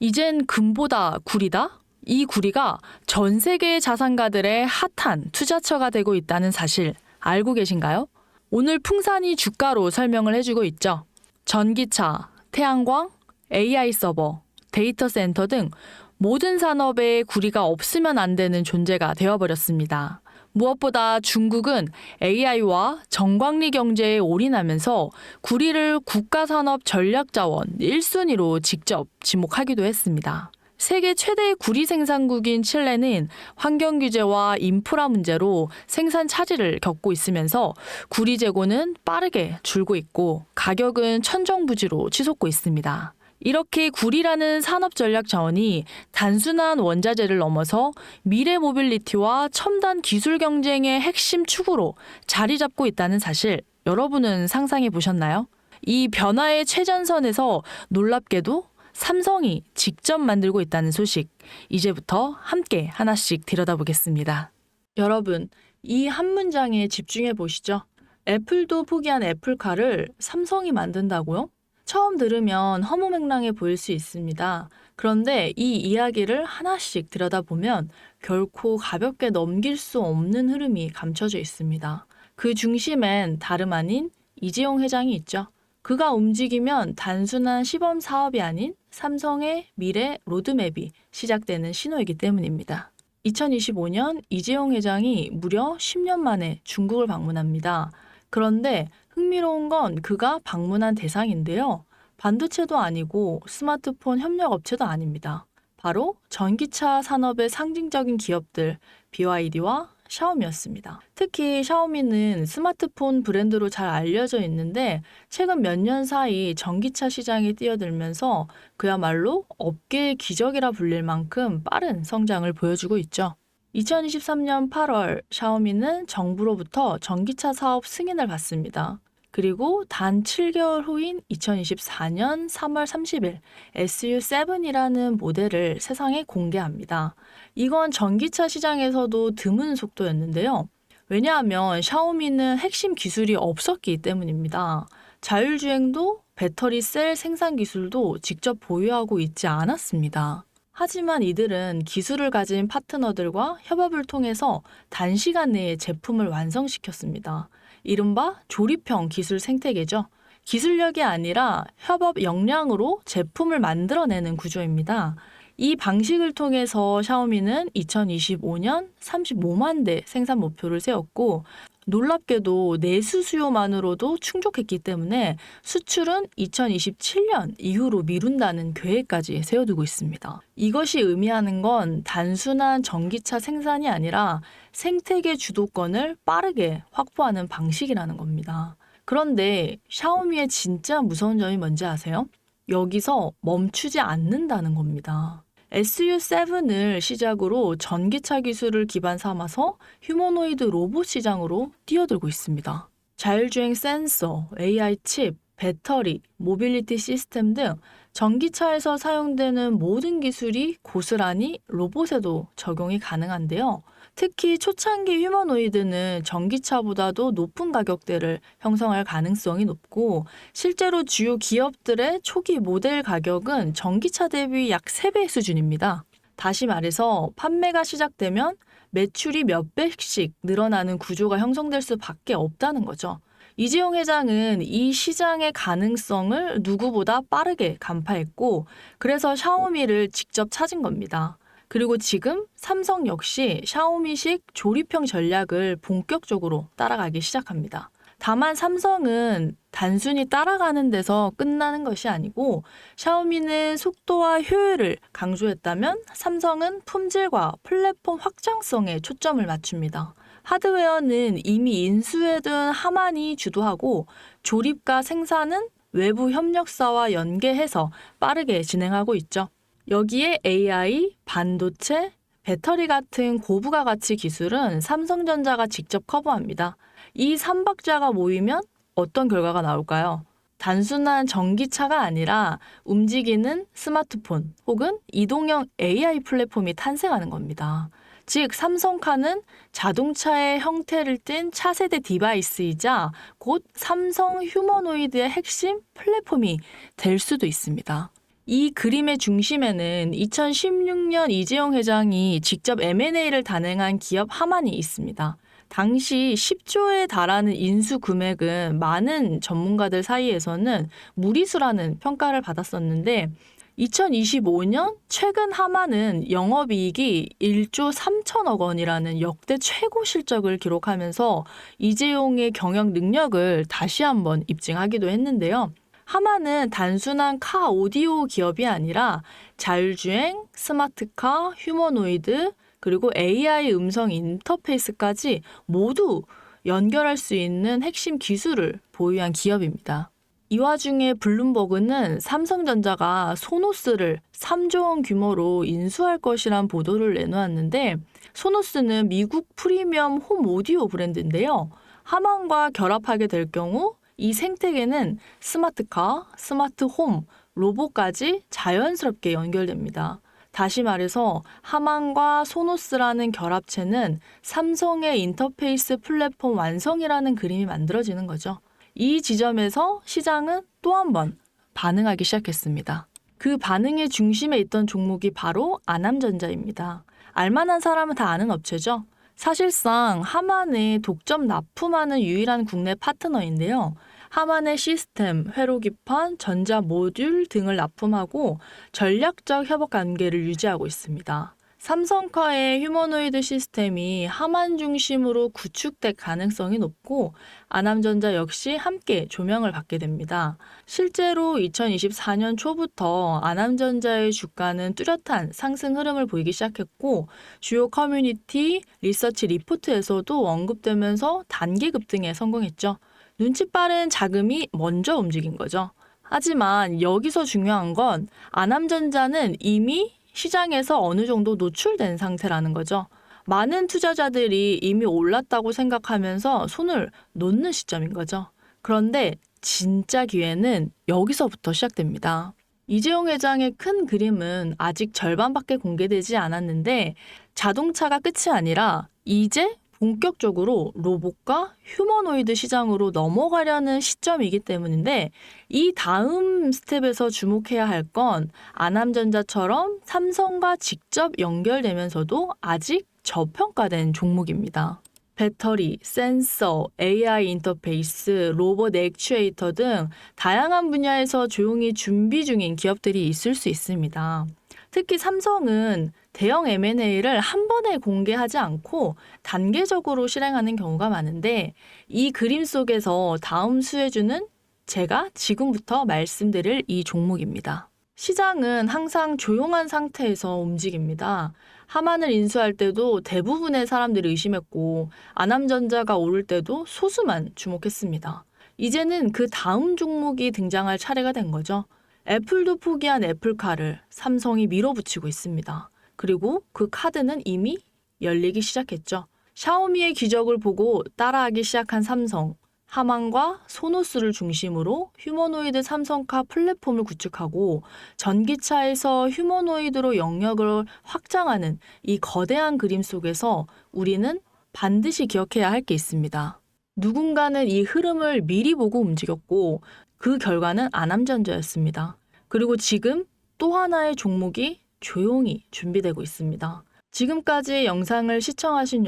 이젠 금보다 구리다? 이 구리가 전 세계 자산가들의 핫한 투자처가 되고 있다는 사실 알고 계신가요? 오늘 풍산이 주가로 설명을 해주고 있죠. 전기차, 태양광, AI 서버, 데이터 센터 등 모든 산업에 구리가 없으면 안 되는 존재가 되어버렸습니다. 무엇보다 중국은 AI와 정광리 경제에 올인하면서 구리를 국가산업 전략자원 1순위로 직접 지목하기도 했습니다. 세계 최대 구리 생산국인 칠레는 환경 규제와 인프라 문제로 생산 차질을 겪고 있으면서 구리 재고는 빠르게 줄고 있고 가격은 천정부지로 치솟고 있습니다. 이렇게 구리라는 산업 전략 자원이 단순한 원자재를 넘어서 미래 모빌리티와 첨단 기술 경쟁의 핵심 축으로 자리 잡고 있다는 사실 여러분은 상상해 보셨나요? 이 변화의 최전선에서 놀랍게도 삼성이 직접 만들고 있다는 소식, 이제부터 함께 하나씩 들여다보겠습니다. 여러분, 이 한 문장에 집중해 보시죠. 애플도 포기한 애플카를 삼성이 만든다고요? 처음 들으면 허무맹랑해 보일 수 있습니다. 그런데 이 이야기를 하나씩 들여다보면 결코 가볍게 넘길 수 없는 흐름이 감춰져 있습니다. 그 중심엔 다름 아닌 이재용 회장이 있죠. 그가 움직이면 단순한 시범 사업이 아닌 삼성의 미래 로드맵이 시작되는 신호이기 때문입니다. 2025년 이재용 회장이 무려 10년 만에 중국을 방문합니다. 그런데 흥미로운 건 그가 방문한 대상인데요. 반도체도 아니고 스마트폰 협력업체도 아닙니다. 바로 전기차 산업의 상징적인 기업들 BYD와 샤오미였습니다. 특히 샤오미는 스마트폰 브랜드로 잘 알려져 있는데 최근 몇 년 사이 전기차 시장에 뛰어들면서 그야말로 업계의 기적이라 불릴 만큼 빠른 성장을 보여주고 있죠. 2023년 8월 샤오미는 정부로부터 전기차 사업 승인을 받습니다. 그리고 단 7개월 후인 2024년 3월 30일 SU7이라는 모델을 세상에 공개합니다. 이건 전기차 시장에서도 드문 속도였는데요. 왜냐하면 샤오미는 핵심 기술이 없었기 때문입니다. 자율주행도 배터리 셀 생산 기술도 직접 보유하고 있지 않았습니다. 하지만 이들은 기술을 가진 파트너들과 협업을 통해서 단시간 내에 제품을 완성시켰습니다. 이른바 조립형 기술 생태계죠. 기술력이 아니라 협업 역량으로 제품을 만들어내는 구조입니다. 이 방식을 통해서 샤오미는 2025년 35만 대 생산 목표를 세웠고 놀랍게도 내수 수요만으로도 충족했기 때문에 수출은 2027년 이후로 미룬다는 계획까지 세워두고 있습니다. 이것이 의미하는 건 단순한 전기차 생산이 아니라 생태계 주도권을 빠르게 확보하는 방식이라는 겁니다. 그런데 샤오미의 진짜 무서운 점이 뭔지 아세요? 여기서 멈추지 않는다는 겁니다. SU7을 시작으로 전기차 기술을 기반 삼아서 휴머노이드 로봇 시장으로 뛰어들고 있습니다. 자율주행 센서, AI 칩, 배터리, 모빌리티 시스템 등 전기차에서 사용되는 모든 기술이 고스란히 로봇에도 적용이 가능한데요. 특히 초창기 휴머노이드는 전기차보다도 높은 가격대를 형성할 가능성이 높고 실제로 주요 기업들의 초기 모델 가격은 전기차 대비 약 3배 수준입니다. 다시 말해서 판매가 시작되면 매출이 몇 배씩 늘어나는 구조가 형성될 수밖에 없다는 거죠. 이재용 회장은 이 시장의 가능성을 누구보다 빠르게 간파했고 그래서 샤오미를 직접 찾은 겁니다. 그리고 지금 삼성 역시 샤오미식 조립형 전략을 본격적으로 따라가기 시작합니다. 다만 삼성은 단순히 따라가는 데서 끝나는 것이 아니고 샤오미는 속도와 효율을 강조했다면 삼성은 품질과 플랫폼 확장성에 초점을 맞춥니다. 하드웨어는 이미 인수해둔 하만이 주도하고 조립과 생산은 외부 협력사와 연계해서 빠르게 진행하고 있죠. 여기에 AI, 반도체, 배터리 같은 고부가 가치 기술은 삼성전자가 직접 커버합니다. 이 3박자가 모이면 어떤 결과가 나올까요? 단순한 전기차가 아니라 움직이는 스마트폰 혹은 이동형 AI 플랫폼이 탄생하는 겁니다. 즉 삼성카는 자동차의 형태를 띤 차세대 디바이스이자 곧 삼성 휴머노이드의 핵심 플랫폼이 될 수도 있습니다. 이 그림의 중심에는 2016년 이재용 회장이 직접 M&A를 단행한 기업 하만이 있습니다. 당시 10조에 달하는 인수 금액은 많은 전문가들 사이에서는 무리수라는 평가를 받았었는데 2025년 최근 하만은 영업이익이 1조 3천억 원이라는 역대 최고 실적을 기록하면서 이재용의 경영 능력을 다시 한번 입증하기도 했는데요. 하만은 단순한 카 오디오 기업이 아니라 자율주행, 스마트카, 휴머노이드, 그리고 AI 음성 인터페이스까지 모두 연결할 수 있는 핵심 기술을 보유한 기업입니다. 이 와중에 블룸버그는 삼성전자가 소노스를 3조 원 규모로 인수할 것이란 보도를 내놓았는데 소노스는 미국 프리미엄 홈 오디오 브랜드인데요. 하만과 결합하게 될 경우 이 생태계는 스마트카, 스마트홈, 로봇까지 자연스럽게 연결됩니다. 다시 말해서 하만과 소노스라는 결합체는 삼성의 인터페이스 플랫폼 완성이라는 그림이 만들어지는 거죠. 이 지점에서 시장은 또 한 번 반응하기 시작했습니다. 그 반응의 중심에 있던 종목이 바로 아남전자입니다. 알만한 사람은 다 아는 업체죠. 사실상 하만의 독점 납품하는 유일한 국내 파트너인데요. 하만의 시스템, 회로기판, 전자 모듈 등을 납품하고 전략적 협업 관계를 유지하고 있습니다. 삼성카의 휴머노이드 시스템이 하만 중심으로 구축될 가능성이 높고 아남전자 역시 함께 조명을 받게 됩니다. 실제로 2024년 초부터 아남전자의 주가는 뚜렷한 상승 흐름을 보이기 시작했고 주요 커뮤니티, 리서치 리포트에서도 언급되면서 단기 급등에 성공했죠. 눈치 빠른 자금이 먼저 움직인 거죠. 하지만 여기서 중요한 건 아남전자는 이미 시장에서 어느 정도 노출된 상태라는 거죠. 많은 투자자들이 이미 올랐다고 생각하면서 손을 놓는 시점인 거죠. 그런데 진짜 기회는 여기서부터 시작됩니다. 이재용 회장의 큰 그림은 아직 절반밖에 공개되지 않았는데 자동차가 끝이 아니라 이제 본격적으로 로봇과 휴머노이드 시장으로 넘어가려는 시점이기 때문인데 이 다음 스텝에서 주목해야 할 건 아남전자처럼 삼성과 직접 연결되면서도 아직 저평가된 종목입니다. 배터리, 센서, AI 인터페이스, 로봇 액추에이터 등 다양한 분야에서 조용히 준비 중인 기업들이 있을 수 있습니다. 특히 삼성은 대형 M&A를 한 번에 공개하지 않고 단계적으로 실행하는 경우가 많은데 이 그림 속에서 다음 수혜주는 제가 지금부터 말씀드릴 이 종목입니다. 시장은 항상 조용한 상태에서 움직입니다. 하만을 인수할 때도 대부분의 사람들이 의심했고 아남전자가 오를 때도 소수만 주목했습니다. 이제는 그 다음 종목이 등장할 차례가 된 거죠. 애플도 포기한 애플카를 삼성이 밀어붙이고 있습니다. 그리고 그 카드는 이미 열리기 시작했죠. 샤오미의 기적을 보고 따라하기 시작한 삼성, 하만과 소노스를 중심으로 휴머노이드 삼성카 플랫폼을 구축하고 전기차에서 휴머노이드로 영역을 확장하는 이 거대한 그림 속에서 우리는 반드시 기억해야 할 게 있습니다. 누군가는 이 흐름을 미리 보고 움직였고 그 결과는 아남전자였습니다. 그리고 지금 또 하나의 종목이 조용히 준비되고 있습니다. 지금까지 영상을 시청하신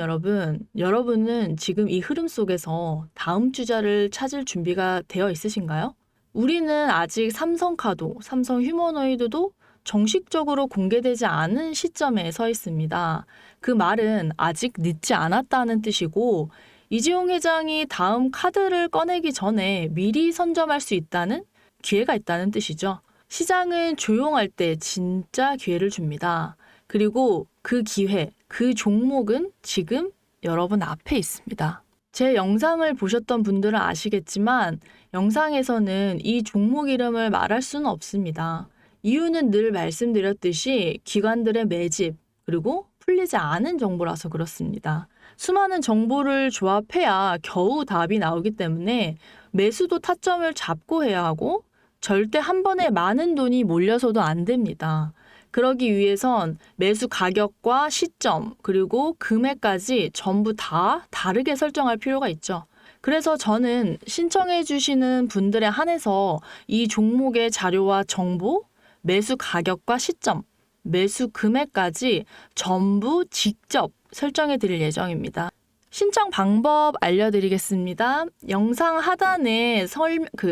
여러분은 지금 이 흐름 속에서 다음 투자를 찾을 준비가 되어 있으신가요? 우리는 아직 삼성카도, 삼성 휴머노이드도 정식적으로 공개되지 않은 시점에 서 있습니다. 그 말은 아직 늦지 않았다는 뜻이고 이재용 회장이 다음 카드를 꺼내기 전에 미리 선점할 수 있다는 기회가 있다는 뜻이죠. 시장은 조용할 때 진짜 기회를 줍니다. 그리고 그 기회, 그 종목은 지금 여러분 앞에 있습니다. 제 영상을 보셨던 분들은 아시겠지만 영상에서는 이 종목 이름을 말할 수는 없습니다. 이유는 늘 말씀드렸듯이 기관들의 매집, 그리고 풀리지 않은 정보라서 그렇습니다. 수많은 정보를 조합해야 겨우 답이 나오기 때문에 매수도 타점을 잡고 해야 하고 절대 한 번에 많은 돈이 몰려서도 안 됩니다. 그러기 위해선 매수 가격과 시점 그리고 금액까지 전부 다 다르게 설정할 필요가 있죠. 그래서 저는 신청해 주시는 분들에 한해서 이 종목의 자료와 정보 매수 가격과 시점, 매수 금액까지 전부 직접 설정해 드릴 예정입니다. 신청 방법 알려드리겠습니다. 영상 하단에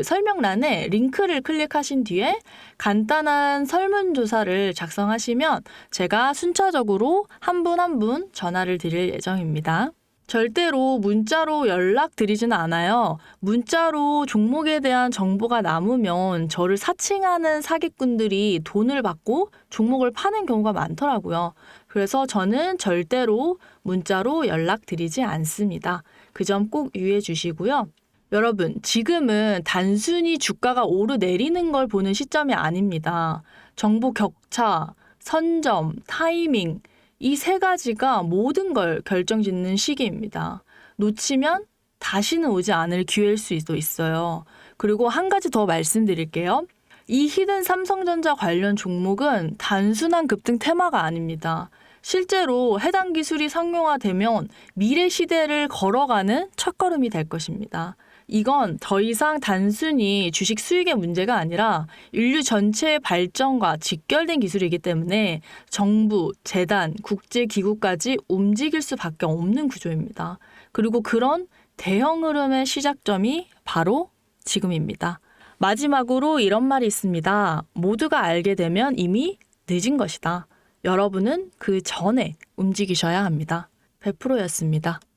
설명란에 링크를 클릭하신 뒤에 간단한 설문조사를 작성하시면 제가 순차적으로 한 분 한 분 전화를 드릴 예정입니다. 절대로 문자로 연락드리지는 않아요. 문자로 종목에 대한 정보가 남으면 저를 사칭하는 사기꾼들이 돈을 받고 종목을 파는 경우가 많더라고요. 그래서 저는 절대로 문자로 연락드리지 않습니다. 그 점 꼭 유의해 주시고요. 여러분, 지금은 단순히 주가가 오르내리는 걸 보는 시점이 아닙니다. 정보 격차, 선점, 타이밍, 이 세 가지가 모든 걸 결정짓는 시기입니다. 놓치면 다시는 오지 않을 기회일 수도 있어요. 그리고 한 가지 더 말씀드릴게요. 이 히든 삼성전자 관련 종목은 단순한 급등 테마가 아닙니다. 실제로 해당 기술이 상용화되면 미래 시대를 걸어가는 첫걸음이 될 것입니다. 이건 더 이상 단순히 주식 수익의 문제가 아니라 인류 전체의 발전과 직결된 기술이기 때문에 정부, 재단, 국제기구까지 움직일 수밖에 없는 구조입니다. 그리고 그런 대형 흐름의 시작점이 바로 지금입니다. 마지막으로 이런 말이 있습니다. 모두가 알게 되면 이미 늦은 것이다. 여러분은 그 전에 움직이셔야 합니다. 100%였습니다.